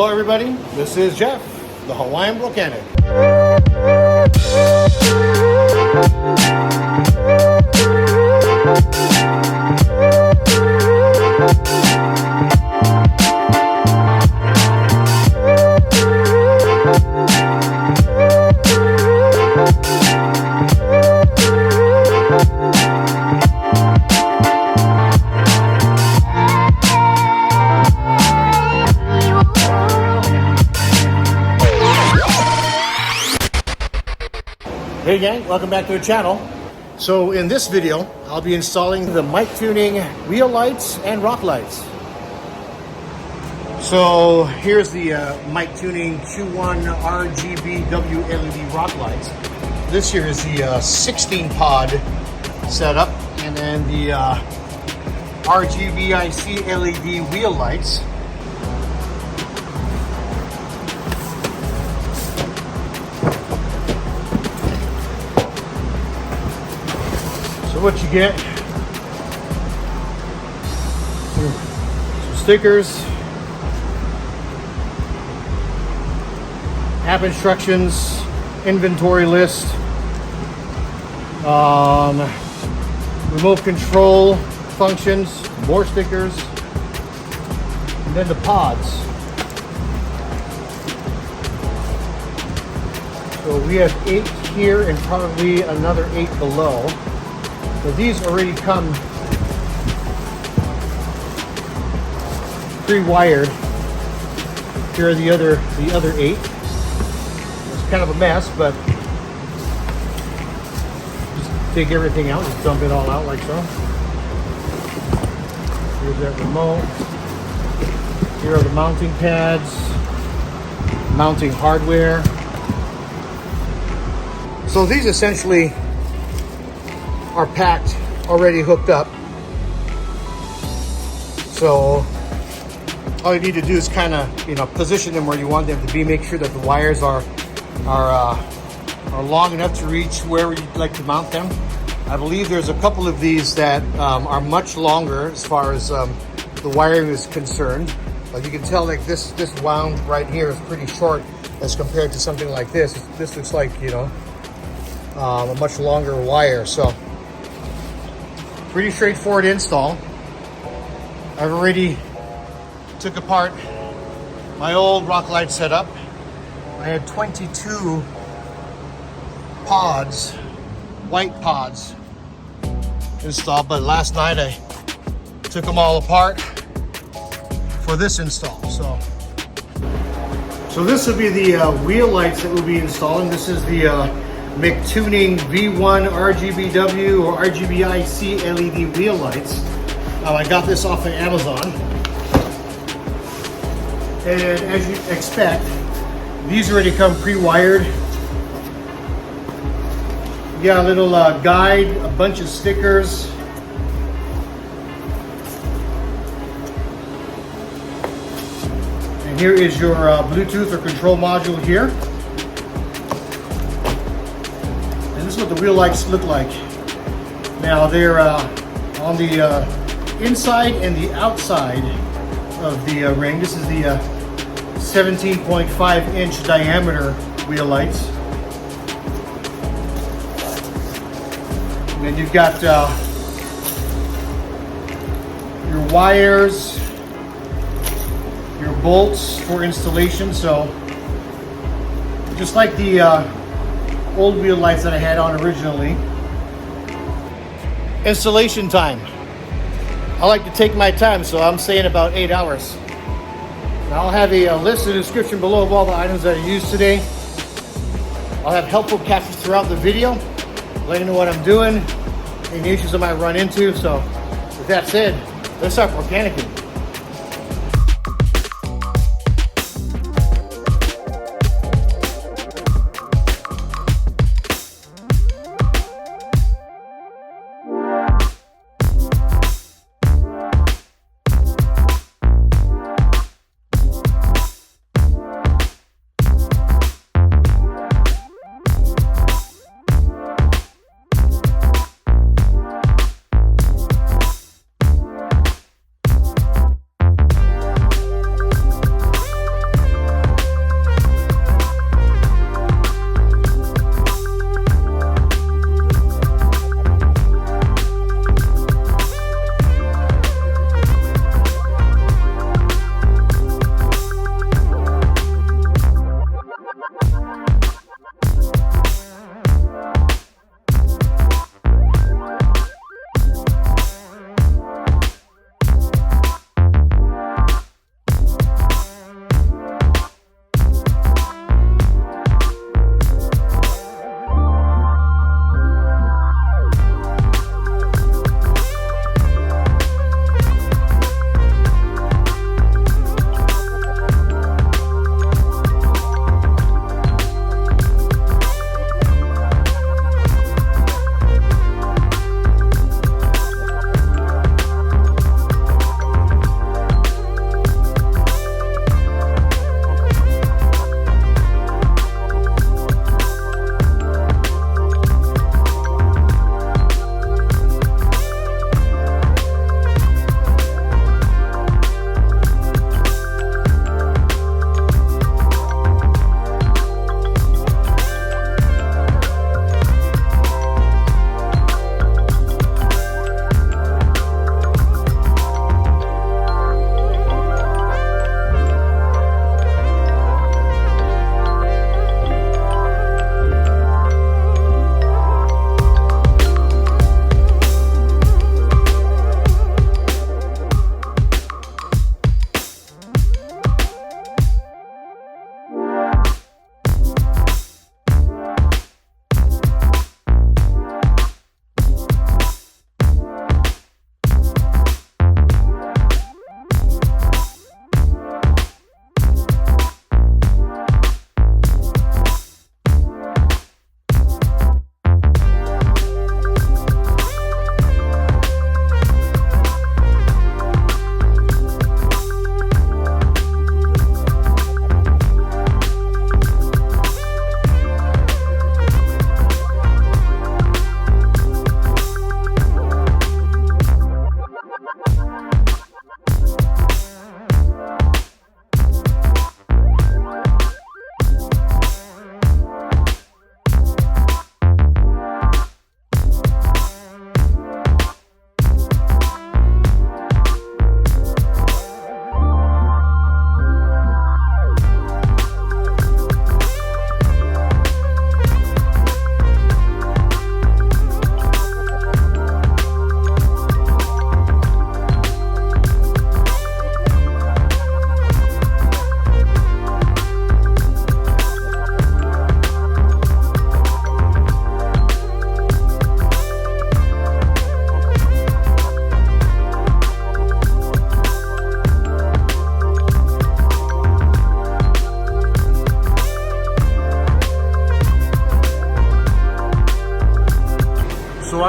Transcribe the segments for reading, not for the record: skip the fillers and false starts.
Hello everybody, this is Jeff, the Hawaiian Volcanic. Hey gang, welcome back to the channel. So in this video, I'll be installing the MicTuning wheel lights and rock lights. So here's the MicTuning Q1 RGB LED rock lights. This here is the 16 pod setup, and then the RGBIC LED wheel lights. What you get, some stickers, app instructions, inventory list, remote control functions, more stickers, and then the pods. So we have 8 here and probably another 8 below. So these already come pre-wired. Here are the other 8. It's kind of a mess, but just take everything out, just dump it all out like so. Here's that remote. Here are the mounting pads, mounting hardware. So these essentially are packed, already hooked up. So all you need to do is kind of, position them where you want them to be. Make sure that the wires are long enough to reach wherever you'd like to mount them. I believe there's a couple of these that are much longer as far as the wiring is concerned. But you can tell, like this wound right here is pretty short as compared to something like this. This looks like a much longer wire. So pretty straightforward install. I've already took apart my old rock light setup. I had 22 pods, white pods installed, but last night I took them all apart for this install. So this will be the wheel lights that we'll be installing. This is the MicTuning V1 RGBW or RGBIC LED wheel lights. I got this off of Amazon. And as you expect, these already come pre-wired. You got a little guide, a bunch of stickers. And here is your Bluetooth or control module here. This is what the wheel lights look like. Now they're on the inside and the outside of the ring. This is the 17.5 inch diameter wheel lights. And then you've got your wires, your bolts for installation. So just like the old wheel lights that I had on originally. Installation time. I like to take my time, so I'm saying about 8 hours. And I'll have a list in the description below of all the items that I used today. I'll have helpful captions throughout the video, letting you know what I'm doing, any issues I might run into. So with that said, let's start organicing.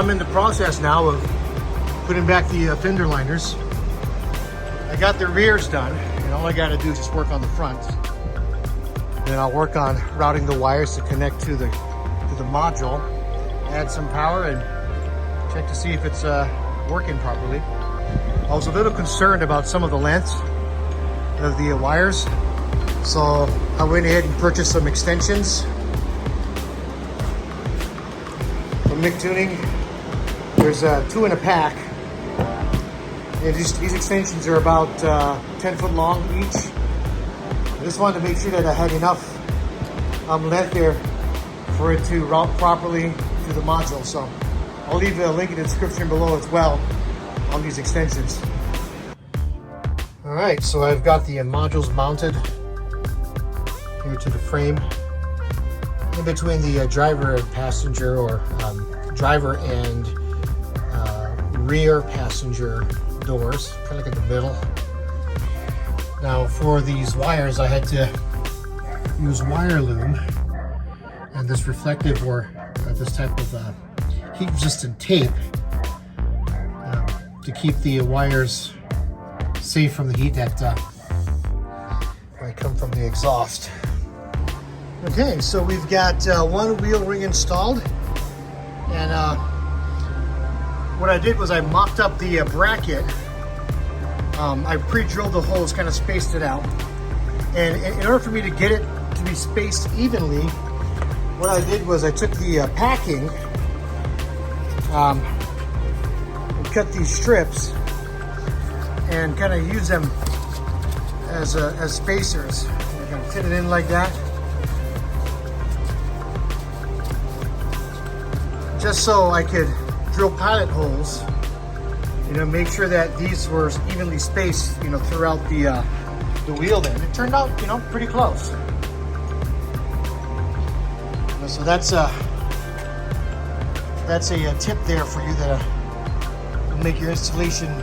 I'm in the process now of putting back the fender liners. I got the rears done, and all I got to do is just work on the front. Then I'll work on routing the wires to connect to the module, add some power, and check to see if it's working properly. I was a little concerned about some of the length of the wires, so I went ahead and purchased some extensions from MicTuning. There's 2 in a pack, and these extensions are about 10 foot long each. I just wanted to make sure that I had enough length there for it to route properly to the module. So I'll leave a link in the description below as well on these extensions. All right, so I've got the modules mounted here to the frame in between the driver and passenger, or driver and rear passenger doors, kind of like in the middle. Now for these wires, I had to use wire loom and this reflective, or this type of heat resistant tape to keep the wires safe from the heat that might come from the exhaust. Okay, so we've got one wheel ring installed, and what I did was I mocked up the bracket. I pre-drilled the holes, kind of spaced it out, and in order for me to get it to be spaced evenly, what I did was I took the packing and cut these strips and kind of use them as spacers. I'm going to fit it in like that, just so I could drill pilot holes, make sure that these were evenly spaced, throughout the wheel there. And it turned out, pretty close. So that's a tip there for you that will make your installation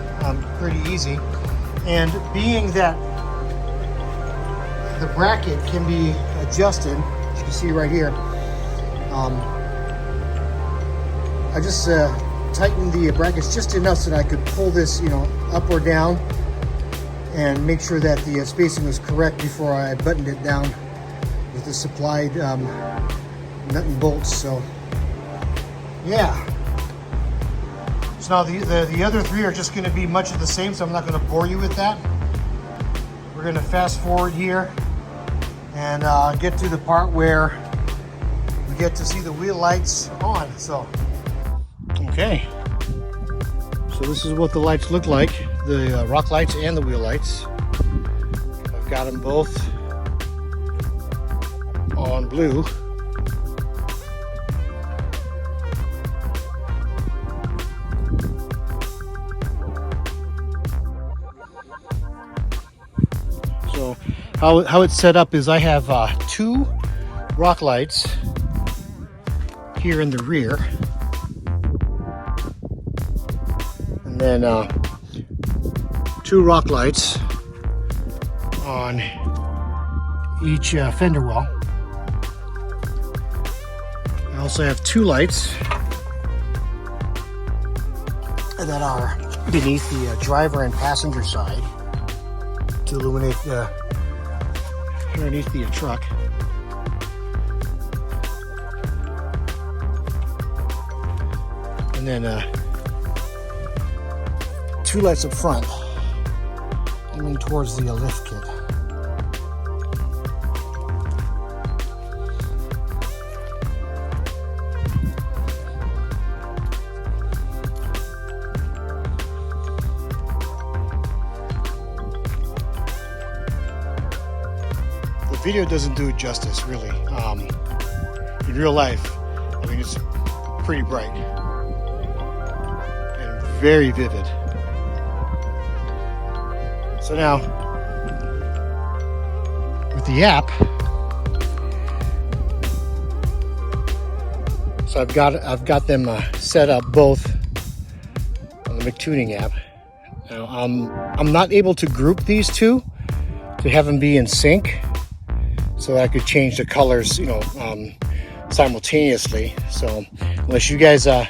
pretty easy. And being that the bracket can be adjusted, as you can see right here, I just tightened the brackets just enough so that I could pull this, up or down, and make sure that the spacing was correct before I buttoned it down with the supplied nut and bolts. So yeah. So now the other 3 are just going to be much of the same, so I'm not going to bore you with that. We're going to fast forward here and get to the part where we get to see the wheel lights on. So okay, so this is what the lights look like, the rock lights and the wheel lights. I've got them both on blue. So how it's set up is I have 2 rock lights here in the rear, and then 2 rock lights on each fender well. I also have 2 lights that are beneath the driver and passenger side to illuminate underneath the truck. And then 2 lights up front, aiming towards the lift kit. The video doesn't do it justice, really. In real life, I mean, it's pretty bright and very vivid. So now, with the app, so I've got them set up both on the MicTuning app. Now I'm not able to group these 2 to have them be in sync, so that I could change the colors, simultaneously. So unless you guys have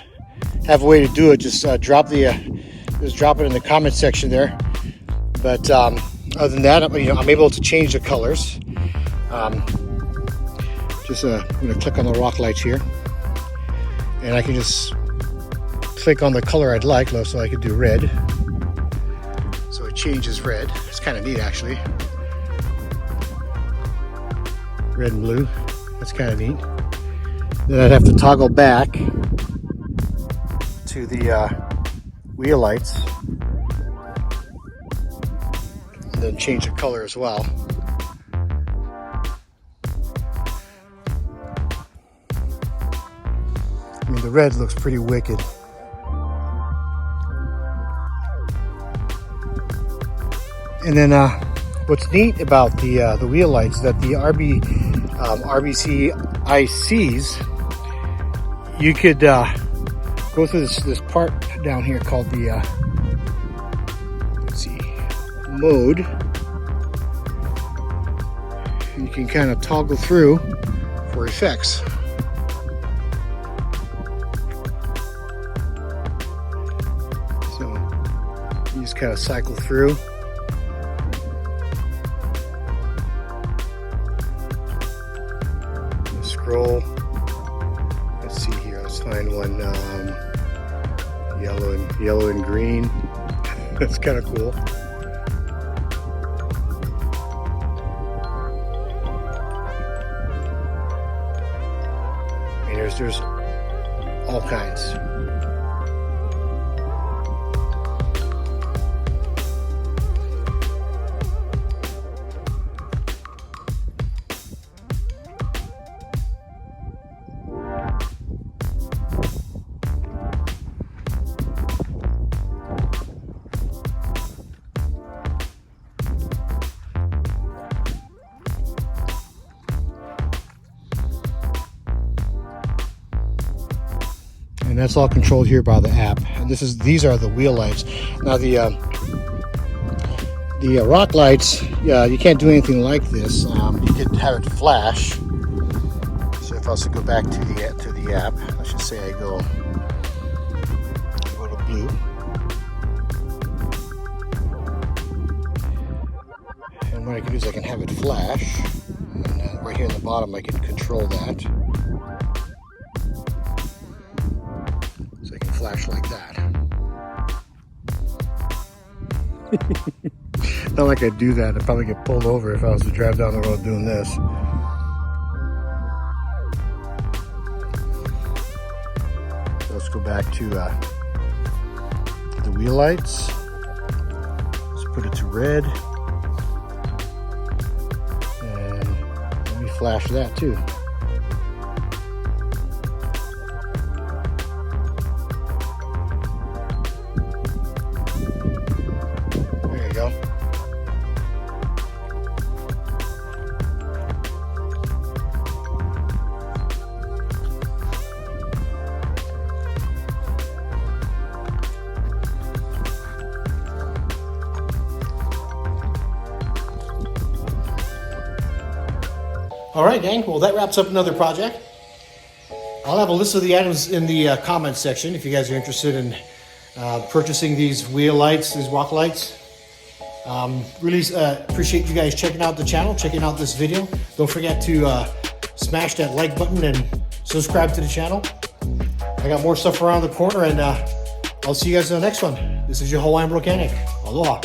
have a way to do it, just drop it in the comment section there. But other than that, I'm able to change the colors. I'm going to click on the rock lights here, and I can just click on the color I'd like. So I could do red. So it changes red. It's kind of neat, actually. Red and blue. That's kind of neat. Then I'd have to toggle back to the wheel lights, and then change the color as well. I mean, the red looks pretty wicked. And then what's neat about the wheel lights is that the RBC ICs, you could go through this part down here called the let's see, mode. You can kind of toggle through for effects. So you just kind of cycle through. Scroll. Let's see here. Let's find one yellow and green. That's kind of cool. I mean, there's all kinds. And that's all controlled here by the app. And these are the wheel lights. Now the rock lights, you can't do anything like this. You could have it flash. So if I was to go back to the app, let's just say I go to blue. And what I can do is I can have it flash. And right here in the bottom, I can control that. Flash like that. Not like I'd do that. I'd probably get pulled over if I was to drive down the road doing this. So let's go back to the wheel lights. Let's put it to red. And let me flash that too. All right, gang. Well, that wraps up another project. I'll have a list of the items in the comments section if you guys are interested in purchasing these wheel lights, these rock lights. Really appreciate you guys checking out the channel, checking out this video. Don't forget to smash that like button and subscribe to the channel. I got more stuff around the corner, and I'll see you guys in the next one. This is your Hawaiian Volcanic. Aloha.